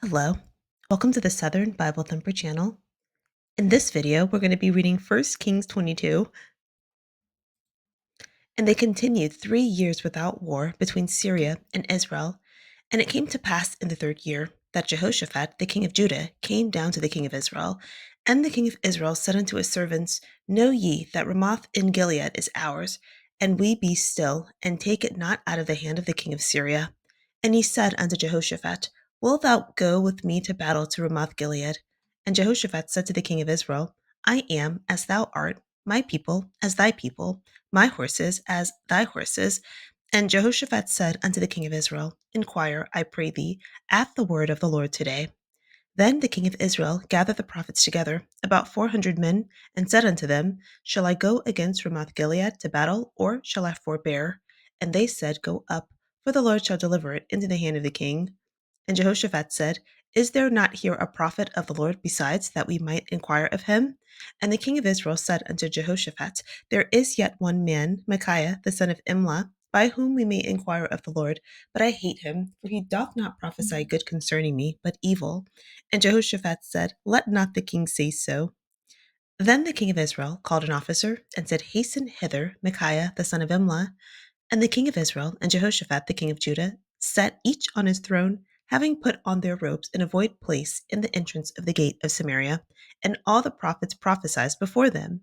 Hello, welcome to the Southern Bible Thumper channel. In this video, we're going to be reading 1 Kings 22. And they continued 3 years without war between Syria and Israel. And it came to pass in the 3rd year that Jehoshaphat, the king of Judah, came down to the king of Israel. And the king of Israel said unto his servants, Know ye that Ramoth in Gilead is ours, and we be still, and take it not out of the hand of the king of Syria. And he said unto Jehoshaphat, Wilt thou go with me to battle to Ramoth Gilead? And Jehoshaphat said to the king of Israel, I am as thou art, my people as thy people, my horses as thy horses. And Jehoshaphat said unto the king of Israel, Inquire, I pray thee, at the word of the Lord today. Then the king of Israel gathered the prophets together, about 400 men, and said unto them, Shall I go against Ramoth Gilead to battle, or shall I forbear? And they said, Go up, for the Lord shall deliver it into the hand of the king. And Jehoshaphat said, Is there not here a prophet of the Lord besides, that we might inquire of him? And the king of Israel said unto Jehoshaphat, There is yet one man, Micaiah, the son of Imlah, by whom we may inquire of the Lord. But I hate him, for he doth not prophesy good concerning me, but evil. And Jehoshaphat said, Let not the king say so. Then the king of Israel called an officer, and said, Hasten hither Micaiah, the son of Imlah. And the king of Israel and Jehoshaphat the king of Judah sat each on his throne, having put on their robes in a void place in the entrance of the gate of Samaria. And all the prophets prophesied before them.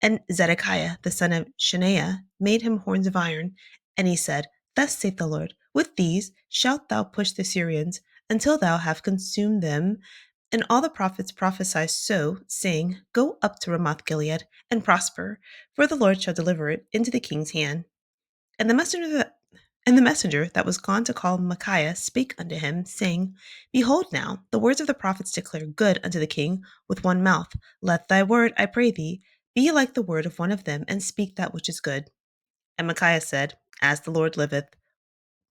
And Zedekiah the son of Shemaiah made him horns of iron. And he said, Thus saith the Lord, With these shalt thou push the Syrians, until thou have consumed them. And all the prophets prophesied so, saying, Go up to Ramoth Gilead, and prosper, for the Lord shall deliver it into the king's hand. And the messenger that was gone to call Micaiah spake unto him, saying, Behold now, the words of the prophets declare good unto the king with one mouth. Let thy word, I pray thee, be like the word of one of them, and speak that which is good. And Micaiah said, As the Lord liveth,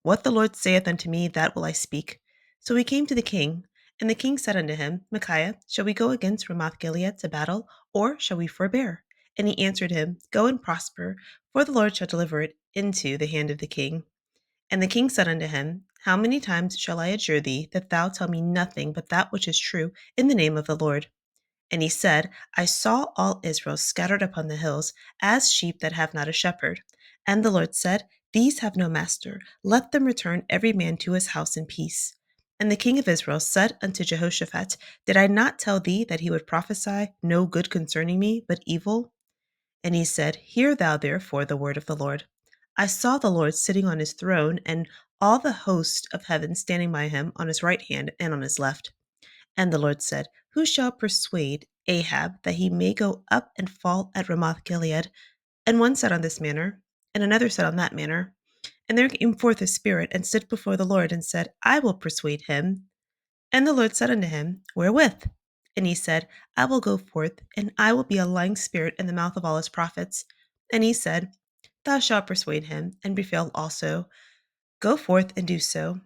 what the Lord saith unto me, that will I speak. So he came to the king, and the king said unto him, Micaiah, shall we go against Ramoth Gilead to battle, or shall we forbear? And he answered him, Go and prosper, for the Lord shall deliver it into the hand of the king. And the king said unto him, How many times shall I adjure thee that thou tell me nothing but that which is true in the name of the Lord? And he said, I saw all Israel scattered upon the hills, as sheep that have not a shepherd. And the Lord said, These have no master. Let them return every man to his house in peace. And the king of Israel said unto Jehoshaphat, Did I not tell thee that he would prophesy no good concerning me, but evil? And he said, Hear thou therefore the word of the Lord. I saw the Lord sitting on his throne, and all the host of heaven standing by him on his right hand and on his left. And the Lord said, Who shall persuade Ahab that he may go up and fall at Ramoth Gilead? And one said on this manner, and another said on that manner. And there came forth a spirit, and stood before the Lord, and said, I will persuade him. And the Lord said unto him, Wherewith? And he said, I will go forth, and I will be a lying spirit in the mouth of all his prophets. And he said, Thou shalt persuade him, and prevail also. Go forth and do so.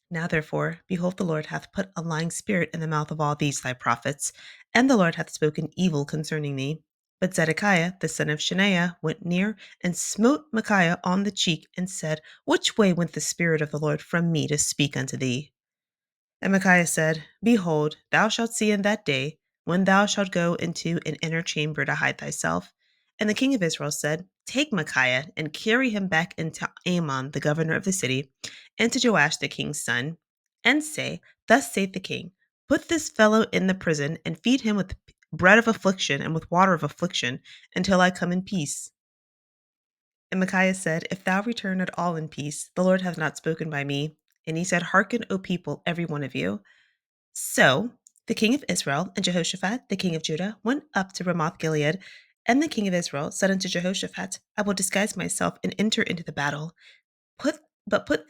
Now therefore, behold, the Lord hath put a lying spirit in the mouth of all these thy prophets, and the Lord hath spoken evil concerning thee. But Zedekiah the son of Shemaiah went near and smote Micaiah on the cheek, and said, Which way went the Spirit of the Lord from me to speak unto thee? And Micaiah said, Behold, thou shalt see in that day, when thou shalt go into an inner chamber to hide thyself. And the king of Israel said, Take Micaiah, and carry him back into Amon, the governor of the city, and to Joash the king's son, and say, Thus saith the king, Put this fellow in the prison, and feed him with bread of affliction and with water of affliction, until I come in peace. And Micaiah said, If thou return at all in peace, the Lord hath not spoken by me. And he said, Hearken, O people, every one of you. So the king of Israel and Jehoshaphat, the king of Judah, went up to Ramoth Gilead. And the king of Israel said unto Jehoshaphat, I will disguise myself and enter into the battle. Put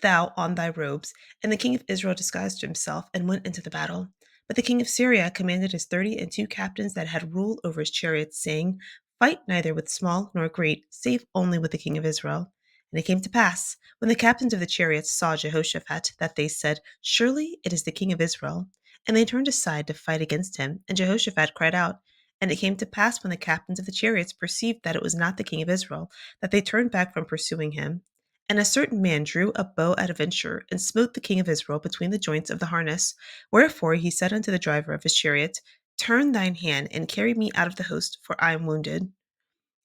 thou on thy robes. And the king of Israel disguised himself and went into the battle. But the king of Syria commanded his 32 captains that had rule over his chariots, saying, Fight neither with small nor great, save only with the king of Israel. And it came to pass, when the captains of the chariots saw Jehoshaphat, that they said, Surely it is the king of Israel. And they turned aside to fight against him. And Jehoshaphat cried out. And it came to pass, when the captains of the chariots perceived that it was not the king of Israel, that they turned back from pursuing him. And a certain man drew a bow at a venture, and smote the king of Israel between the joints of the harness. Wherefore he said unto the driver of his chariot, Turn thine hand, and carry me out of the host, for I am wounded.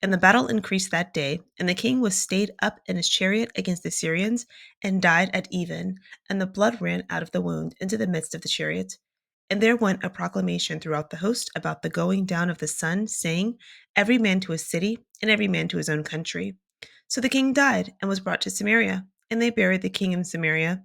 And the battle increased that day, and the king was stayed up in his chariot against the Syrians, and died at even, and the blood ran out of the wound into the midst of the chariot. And there went a proclamation throughout the host about the going down of the sun, saying, Every man to his city, and every man to his own country. So the king died, and was brought to Samaria, and they buried the king in Samaria.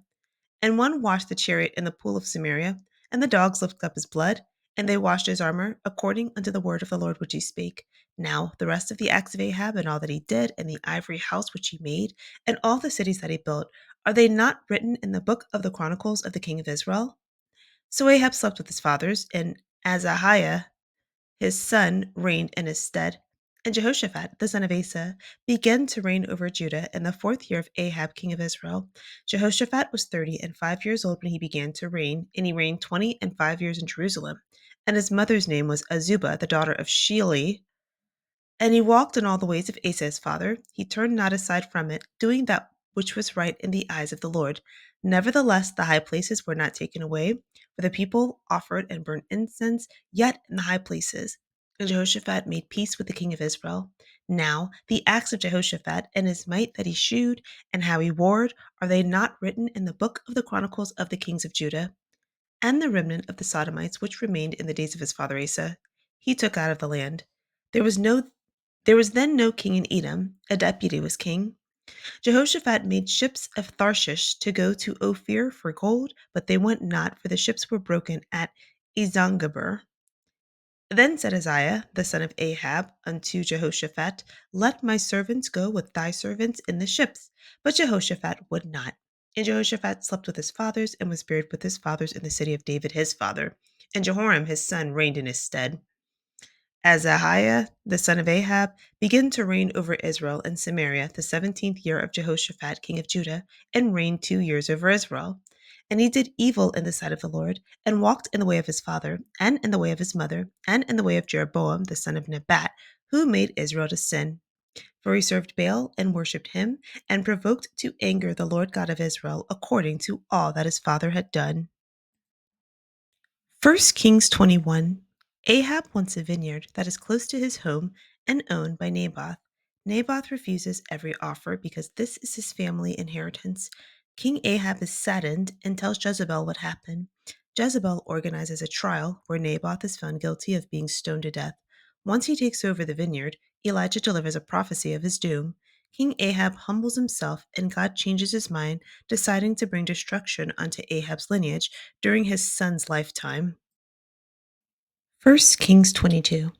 And one washed the chariot in the pool of Samaria, and the dogs licked up his blood, and they washed his armor, according unto the word of the Lord which he spake. Now the rest of the acts of Ahab, and all that he did, and the ivory house which he made, and all the cities that he built, are they not written in the book of the chronicles of the king of Israel? So Ahab slept with his fathers, and Azahiah his son reigned in his stead. And Jehoshaphat, the son of Asa, began to reign over Judah in the 4th year of Ahab, king of Israel. Jehoshaphat was 30 and 5 years old when he began to reign, and he reigned 20 and 5 years in Jerusalem. And his mother's name was Azubah, the daughter of Shili, and he walked in all the ways of Asa his father. He turned not aside from it, doing that which was right in the eyes of the Lord. Nevertheless, the high places were not taken away, for the people offered and burnt incense yet in the high places. And Jehoshaphat made peace with the king of Israel. Now, the acts of Jehoshaphat and his might that he shewed, and how he warred, are they not written in the book of the chronicles of the kings of Judah? And the remnant of the Sodomites which remained in the days of his father Asa, he took out of the land. There was no there was then no king in Edom, a deputy was king. Jehoshaphat made ships of Tharshish to go to Ophir for gold, but they went not, for the ships were broken at Ezongaber. Then said Isaiah, the son of Ahab, unto Jehoshaphat, Let my servants go with thy servants in the ships. But Jehoshaphat would not. And Jehoshaphat slept with his fathers, and was buried with his fathers in the city of David his father. And Jehoram his son reigned in his stead. Azahiah, the son of Ahab, began to reign over Israel and Samaria the 17th year of Jehoshaphat, king of Judah, and reigned 2 years over Israel. And he did evil in the sight of the Lord, and walked in the way of his father, and in the way of his mother, and in the way of Jeroboam, the son of Nebat, who made Israel to sin. For he served Baal and worshipped him, and provoked to anger the Lord God of Israel, according to all that his father had done. 1 Kings 21. Ahab wants a vineyard that is close to his home and owned by Naboth. Naboth refuses every offer because this is his family inheritance. King Ahab is saddened and tells Jezebel what happened. Jezebel organizes a trial where Naboth is found guilty of being stoned to death. Once he takes over the vineyard, Elijah delivers a prophecy of his doom. King Ahab humbles himself, and God changes his mind, deciding to bring destruction onto Ahab's lineage during his son's lifetime. 1 Kings 22.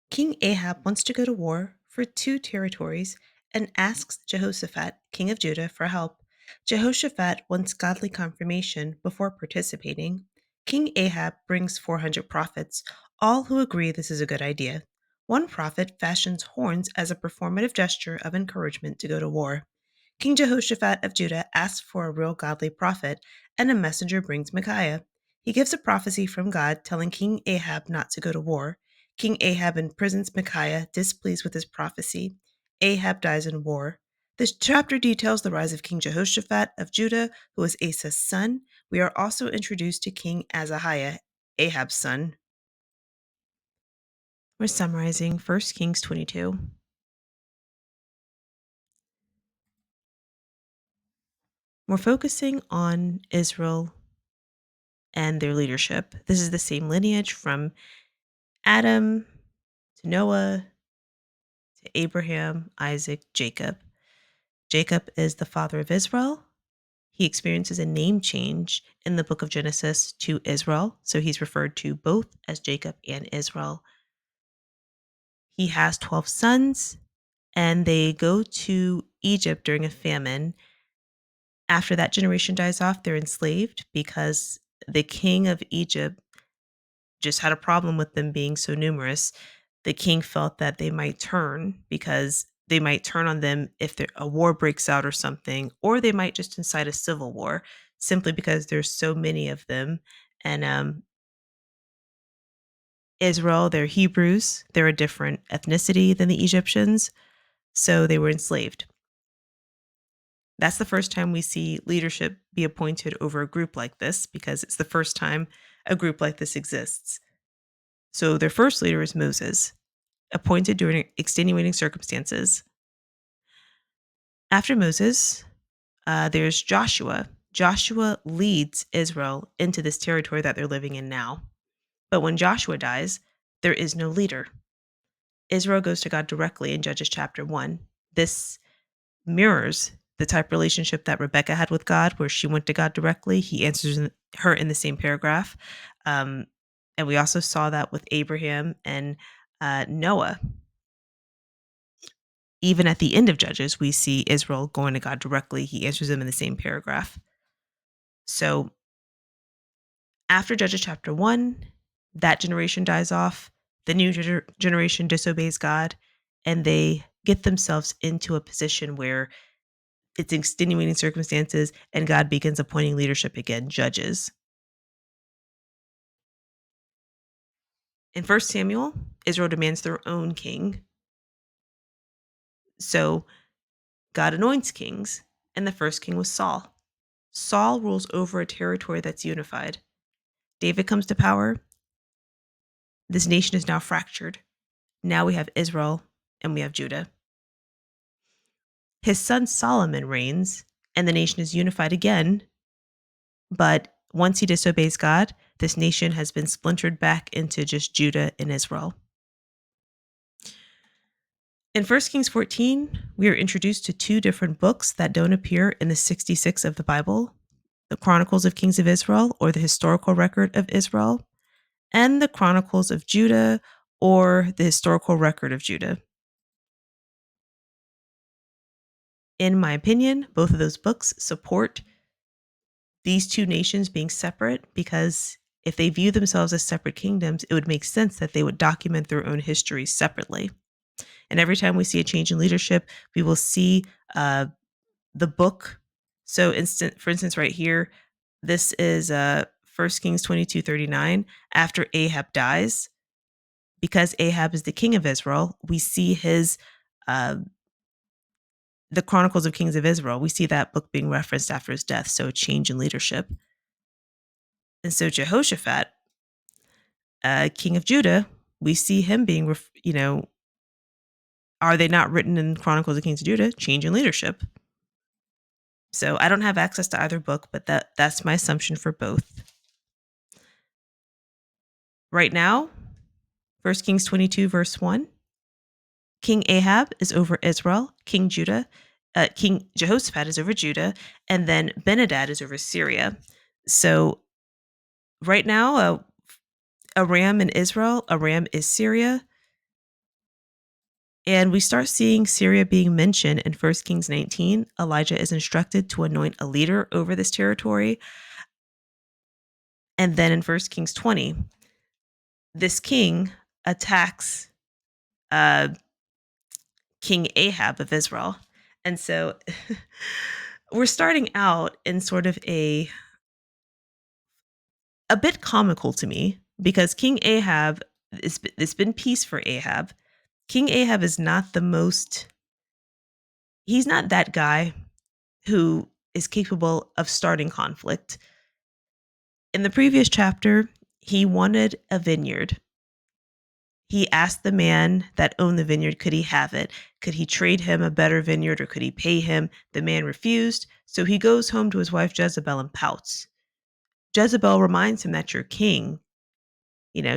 King Ahab wants to go to war for 2 territories and asks Jehoshaphat, king of Judah, for help. Jehoshaphat wants godly confirmation before participating. King Ahab brings 400 prophets, all who agree this is a good idea. One prophet fashions horns as a performative gesture of encouragement to go to war. King Jehoshaphat of Judah asks for a real godly prophet, and a messenger brings Micaiah. He gives a prophecy from God telling King Ahab not to go to war. King Ahab imprisons Micaiah, displeased with his prophecy. Ahab dies in war. This chapter details the rise of King Jehoshaphat of Judah, who is Asa's son. We are also introduced to King Azahiah, Ahab's son. We're summarizing 1 Kings 22. We're focusing on Israel and their leadership. This is the same lineage from Adam to Noah to Abraham, Isaac, Jacob. Jacob is the father of Israel. He experiences a name change in the book of Genesis to Israel, so he's referred to both as Jacob and Israel. He has 12 sons, and they go to Egypt during a famine. After that generation dies off, they're enslaved because the king of Egypt just had a problem with them being so numerous. The king felt that they might turn because they might turn on them if a war breaks out or something, or they might just incite a civil war simply because there's so many of them. And Israel, they're Hebrews, they're a different ethnicity than the Egyptians, so they were enslaved. That's the first time we see leadership be appointed over a group like this because it's the first time a group like this exists. So their first leader is Moses, appointed during extenuating circumstances. After Moses, there's Joshua. Joshua leads Israel into this territory that they're living in now. But when Joshua dies, there is no leader. Israel goes to God directly in Judges chapter 1. This mirrors the type relationship that Rebecca had with God, where she went to God directly. He answers her in the same paragraph. And we also saw that with Abraham and Noah. Even at the end of Judges, we see Israel going to God directly. He answers them in the same paragraph. So after Judges chapter 1, that generation dies off. The new generation disobeys God, and they get themselves into a position where it's extenuating circumstances, and God begins appointing leadership again, judges. In 1 Samuel, Israel demands their own king. So God anoints kings, and the first king was Saul. Saul rules over a territory that's unified. David comes to power. This nation is now fractured. Now we have Israel and we have Judah. His son Solomon reigns, and the nation is unified again. But once he disobeys God, this nation has been splintered back into just Judah and Israel. In 1 Kings 14, we are introduced to two different books that don't appear in the 66 of the Bible: the Chronicles of Kings of Israel, or the historical record of Israel, and the Chronicles of Judah, or the historical record of Judah. In my opinion, both of those books support these two nations being separate, because if they view themselves as separate kingdoms, it would make sense that they would document their own histories separately. And every time we see a change in leadership, we will see the book. So, for instance, right here, this is 1 Kings 22:39. After Ahab dies, because Ahab is the king of Israel, we see uh, the Chronicles of Kings of Israel. We see that book being referenced after his death. So, a change in leadership. And so, Jehoshaphat, king of Judah, we see him being, are they not written in Chronicles of Kings of Judah? Change in leadership. So I don't have access to either book, but that's my assumption for both. Right now, 1 Kings 22, verse 1, King Ahab is over Israel, King Jehoshaphat is over Judah, and then Ben-Hadad is over Syria. So right now, Aram in Israel, Aram is Syria. And we start seeing Syria being mentioned in 1 Kings 19. Elijah is instructed to anoint a leader over this territory. And then in 1 Kings 20, this king attacks King Ahab of Israel. And so we're starting out in sort of a bit comical to me, because King Ahab, it's been peace for Ahab. King Ahab is not he's not that guy who is capable of starting conflict. In the previous chapter, he wanted a vineyard. He asked the man that owned the vineyard, could he have it? Could he trade him a better vineyard, or could he pay him? The man refused. So he goes home to his wife Jezebel and pouts. Jezebel reminds him that you're king.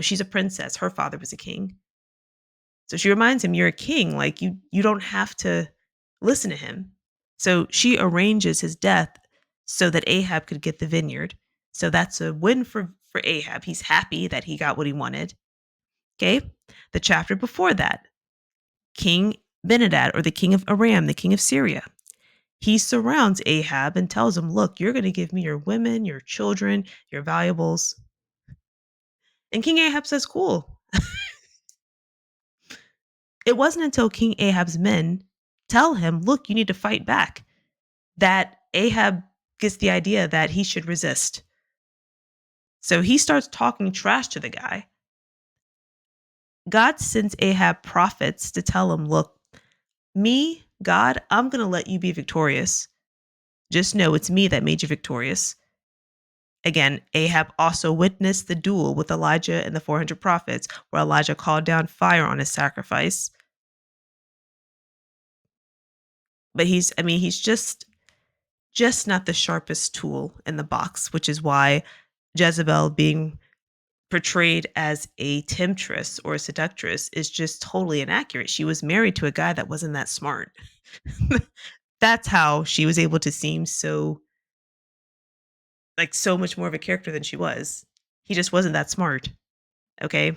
She's a princess. Her father was a king. So she reminds him, you're a king. Like you don't have to listen to him. So she arranges his death so that Ahab could get the vineyard. So that's a win for Ahab. He's happy that he got what he wanted. Okay. The chapter before that, King Ben-Hadad, or the king of Aram, the king of Syria, he surrounds Ahab and tells him, look, you're going to give me your women, your children, your valuables. And King Ahab says, cool. It wasn't until King Ahab's men tell him, look, you need to fight back, that Ahab gets the idea that he should resist. So he starts talking trash to the guy. God sends Ahab prophets to tell him, look, me, God, I'm going to let you be victorious. Just know it's me that made you victorious. Again, Ahab also witnessed the duel with Elijah and the 400 prophets, where Elijah called down fire on his sacrifice. But he's just not the sharpest tool in the box, which is why Jezebel being portrayed as a temptress or a seductress is just totally inaccurate. She was married to a guy that wasn't that smart. That's how she was able to seem so so much more of a character than she was. He just wasn't that smart. Okay.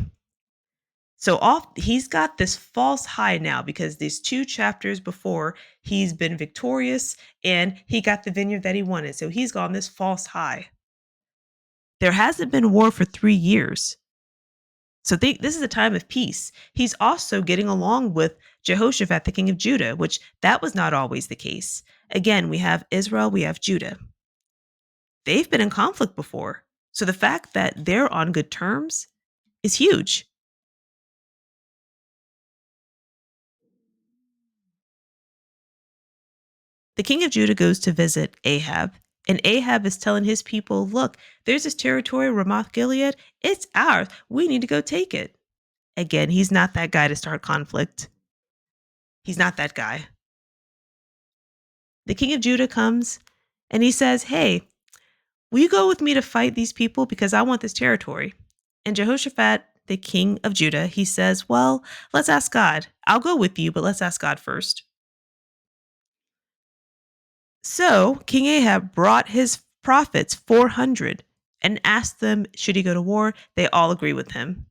So off he's got this false high now because these two chapters before he's been victorious and he got the vineyard that he wanted. So he's gone this false high. There hasn't been war for 3 years. So this is a time of peace. He's also getting along with Jehoshaphat, the king of Judah, which that was not always the case. Again, we have Israel, we have Judah. They've been in conflict before. So the fact that they're on good terms is huge. The king of Judah goes to visit Ahab, and Ahab is telling his people, look, there's this territory, Ramoth Gilead. It's ours. We need to go take it. Again, he's not that guy to start conflict. He's not that guy. The king of Judah comes and he says, hey, will you go with me to fight these people because I want this territory? And Jehoshaphat, the king of Judah, he says, well, let's ask God. I'll go with you, but let's ask God first. So King Ahab brought his prophets, 400, and asked them, should he go to war? They all agree with him.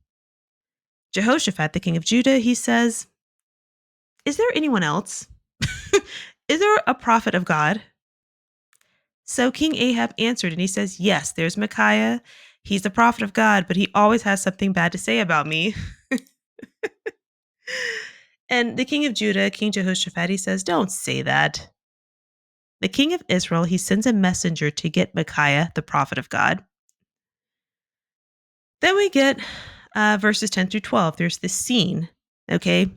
Jehoshaphat, the king of Judah, he says, is there anyone else? Is there a prophet of God? So King Ahab answered and he says, yes, there's Micaiah. He's the prophet of God, but he always has something bad to say about me. And the king of Judah, King Jehoshaphat, he says, don't say that. The king of Israel, he sends a messenger to get Micaiah, the prophet of God. Then we get verses 10 through 12. There's this scene, okay?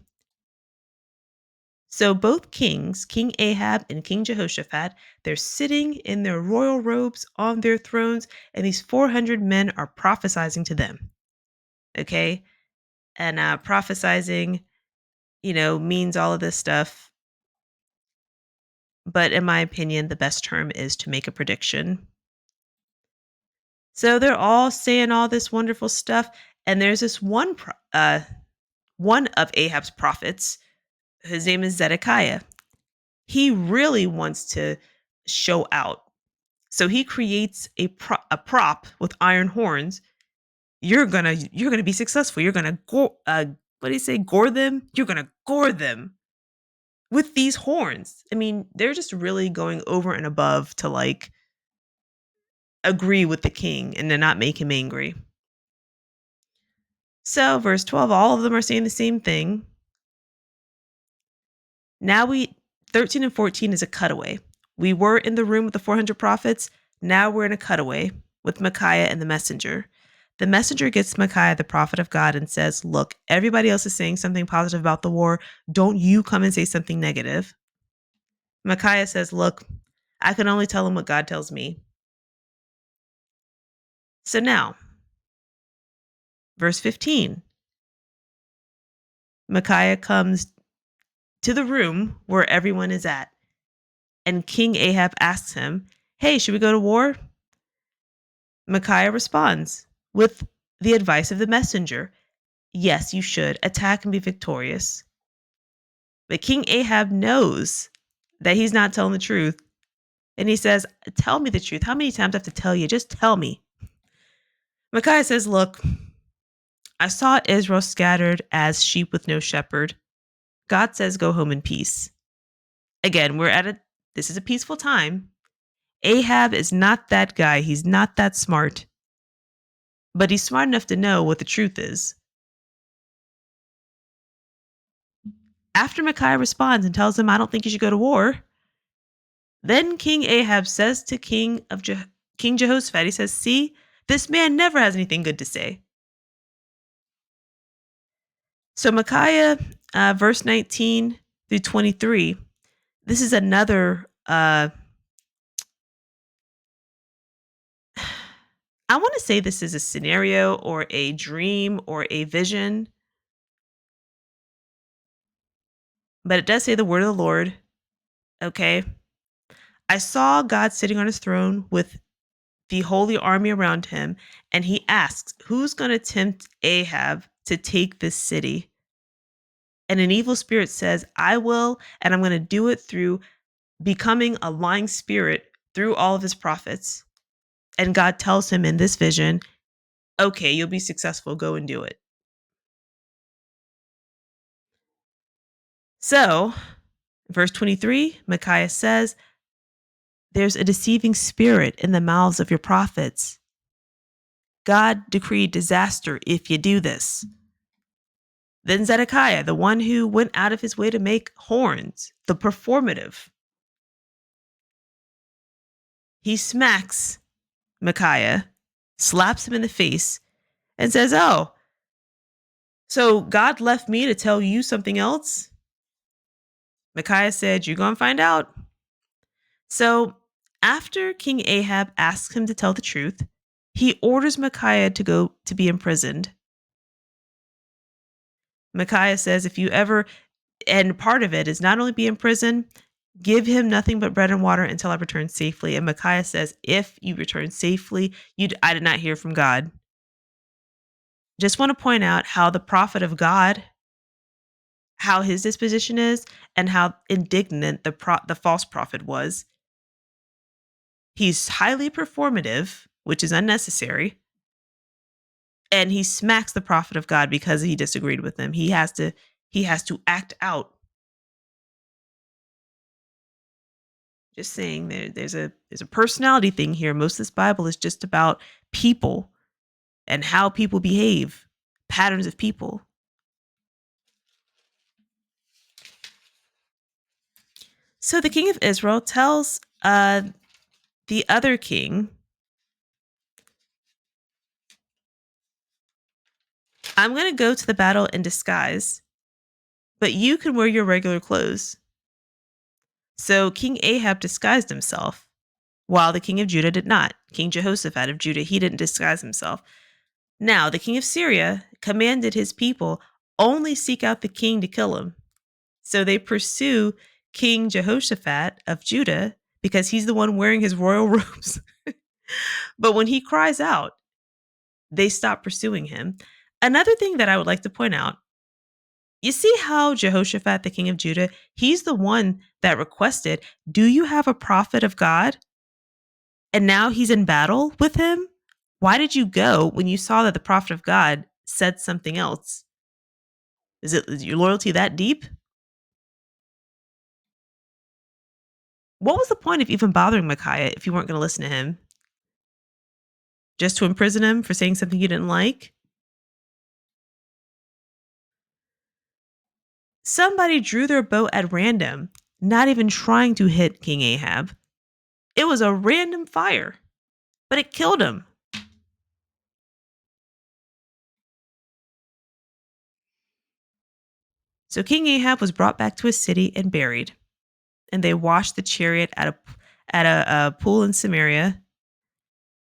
So both kings, King Ahab and King Jehoshaphat, they're sitting in their royal robes on their thrones, and these 400 men are prophesizing to them, okay? And prophesizing, means all of this stuff. But in my opinion, the best term is to make a prediction. So they're all saying all this wonderful stuff, and there's this one of Ahab's prophets. His name is Zedekiah. He really wants to show out. So he creates a prop with iron horns. You're gonna be successful. You're gonna go. What do you say? Gore them. You're gonna gore them with these horns. I mean, they're just really going over and above to agree with the king and to not make him angry. So, verse 12, all of them are saying the same thing. Now 13 and 14 is a cutaway. We were in the room with the 400 prophets. Now we're in a cutaway with Micaiah and the messenger. The messenger gets Micaiah, the prophet of God, and says, look, everybody else is saying something positive about the war. Don't you come and say something negative. Micaiah says, look, I can only tell him what God tells me. So now, verse 15, Micaiah comes to the room where everyone is at. And King Ahab asks him, hey, should we go to war? Micaiah responds with the advice of the messenger. Yes, you should. Attack and be victorious. But King Ahab knows that he's not telling the truth. And he says, tell me the truth. How many times do I have to tell you? Just tell me. Micaiah says, look, I saw Israel scattered as sheep with no shepherd. God says, go home in peace. Again, this is a peaceful time. Ahab is not that guy. He's not that smart. But he's smart enough to know what the truth is. After Micaiah responds and tells him, I don't think you should go to war, then King Ahab says to King Jehoshaphat, he says, see, this man never has anything good to say. So Micaiah, verse 19 through 23, this is another I want to say this is a scenario or a dream or a vision, but it does say the word of the Lord. Okay. I saw God sitting on his throne with the holy army around him, and he asks, who's going to tempt Ahab to take this city? And an evil spirit says, I will, and I'm going to do it through becoming a lying spirit through all of his prophets. And God tells him in this vision, okay, you'll be successful, go and do it. So, verse 23, Micaiah says, there's a deceiving spirit in the mouths of your prophets. God decreed disaster if you do this. Then Zedekiah, the one who went out of his way to make horns, the performative, he smacks Micaiah, slaps him in the face, and says, oh, so God left me to tell you something else? Micaiah said, you're going to find out. So after King Ahab asks him to tell the truth, he orders Micaiah to go to be imprisoned. Micaiah says, if you ever, and part of it is not only be in prison, give him nothing but bread and water until I return safely. And Micaiah says, if you return safely, I did not hear from God. Just want to point out how the prophet of God, how his disposition is, and how indignant the false prophet was. He's highly performative, which is unnecessary, and he smacks the prophet of God because he disagreed with him. He has to act out. Just saying, there's a personality thing here. Most of this Bible is just about people and how people behave, patterns of people. So the king of Israel tells the other king, I'm going to go to the battle in disguise, but you can wear your regular clothes. So King Ahab disguised himself, while the king of Judah did not. King Jehoshaphat of Judah, he didn't disguise himself. Now, the king of Syria commanded his people only seek out the king to kill him. So they pursue King Jehoshaphat of Judah because he's the one wearing his royal robes. But when he cries out, they stop pursuing him. Another thing that I would like to point out, you see how Jehoshaphat, the king of Judah, he's the one that requested, do you have a prophet of God? And now he's in battle with him? Why did you go when you saw that the prophet of God said something else? Is your loyalty that deep? What was the point of even bothering Micaiah if you weren't going to listen to him? Just to imprison him for saying something you didn't like? Somebody drew their bow at random, not even trying to hit King Ahab. It was a random fire, but it killed him. So King Ahab was brought back to his city and buried, and they washed the chariot at a pool in Samaria.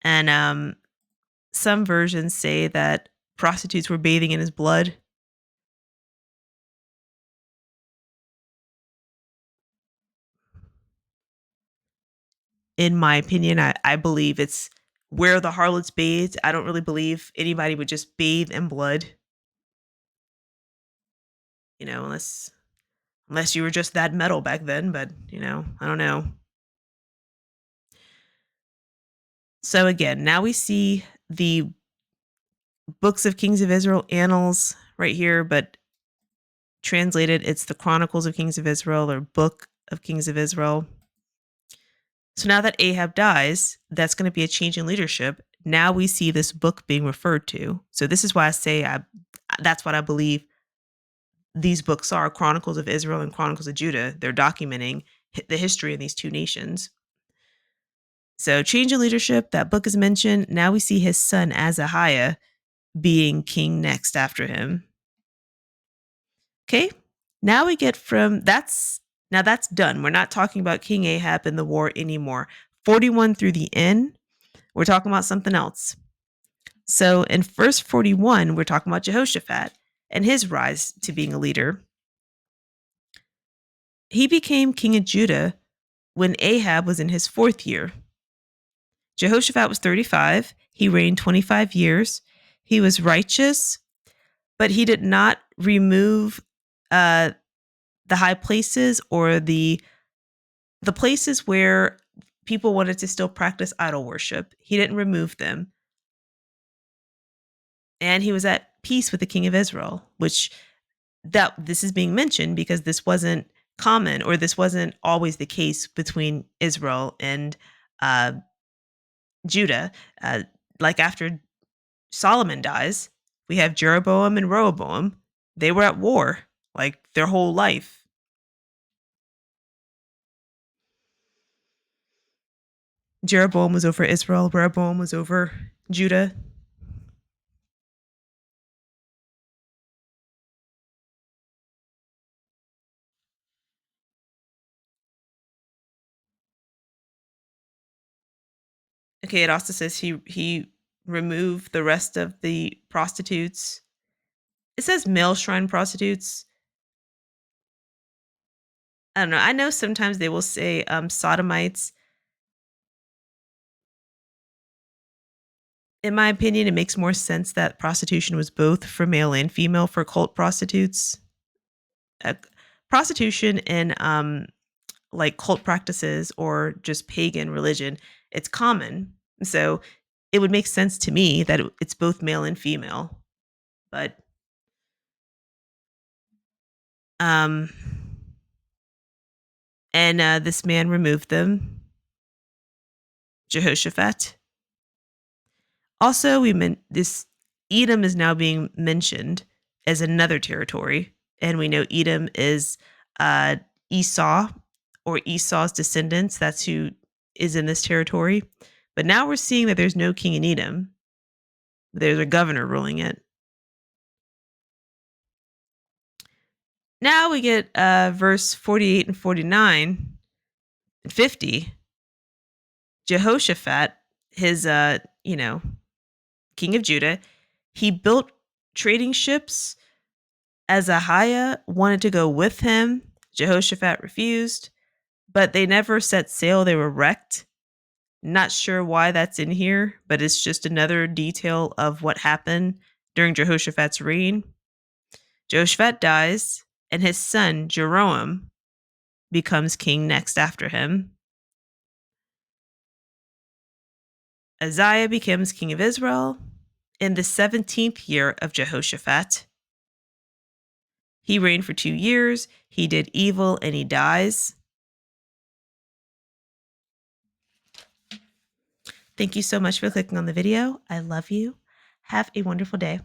And some versions say that prostitutes were bathing in his blood. In my opinion, I believe it's where the harlots bathed. I don't really believe anybody would just bathe in blood, unless you were just that metal back then. But I don't know. So again, now we see the books of Kings of Israel, annals right here, but translated, it's the Chronicles of Kings of Israel or Book of Kings of Israel. So now that Ahab dies, that's going to be a change in leadership. Now we see this book being referred to. So this is why I say that's what I believe these books are, Chronicles of Israel and Chronicles of Judah. They're documenting the history of these two nations. So change in leadership, that book is mentioned. Now we see his son Azariah being king next after him. Okay, now we get that's done. We're not talking about King Ahab and the war anymore. 41 through the end, we're talking about something else. So in verse 41, we're talking about Jehoshaphat and his rise to being a leader. He became king of Judah when Ahab was in his 4th year. Jehoshaphat was 35. He reigned 25 years. He was righteous, but he did not remove the high places or the places where people wanted to still practice idol worship. He didn't remove them. And he was at peace with the king of Israel, which that this is being mentioned because this wasn't common, or this wasn't always the case between Israel and uh, Judah. Like after Solomon dies, we have Jeroboam and Rehoboam. They were at war like their whole life. Jeroboam was over Israel. Rehoboam was over Judah. Okay, it also says he removed the rest of the prostitutes. It says male shrine prostitutes. I don't know. I know sometimes they will say sodomites. In my opinion, it makes more sense that prostitution was both for male and female for cult prostitutes. Uh, Prostitution in like cult practices or just pagan religion, it's common. So it would make sense to me that it's both male and female. But um and this man removed them, Jehoshaphat. Also, we meant this Edom is now being mentioned as another territory, and we know Edom is uh, Esau or Esau's descendants. That's who is in this territory. But now we're seeing that there's no king in Edom. There's a governor ruling it. Now we get verse 48 and 49 and 50. Jehoshaphat, his king of Judah, he built trading ships. Ahaziah wanted to go with him. Jehoshaphat refused, but they never set sail. They were wrecked. Not sure why that's in here, but it's just another detail of what happened during Jehoshaphat's reign. Jehoshaphat dies, and his son, Jeroboam, becomes king next after him. Ahaziah becomes king of Israel in the 17th year of Jehoshaphat. He reigned for 2 years. He did evil and he dies. Thank you so much for clicking on the video. I love you. Have a wonderful day.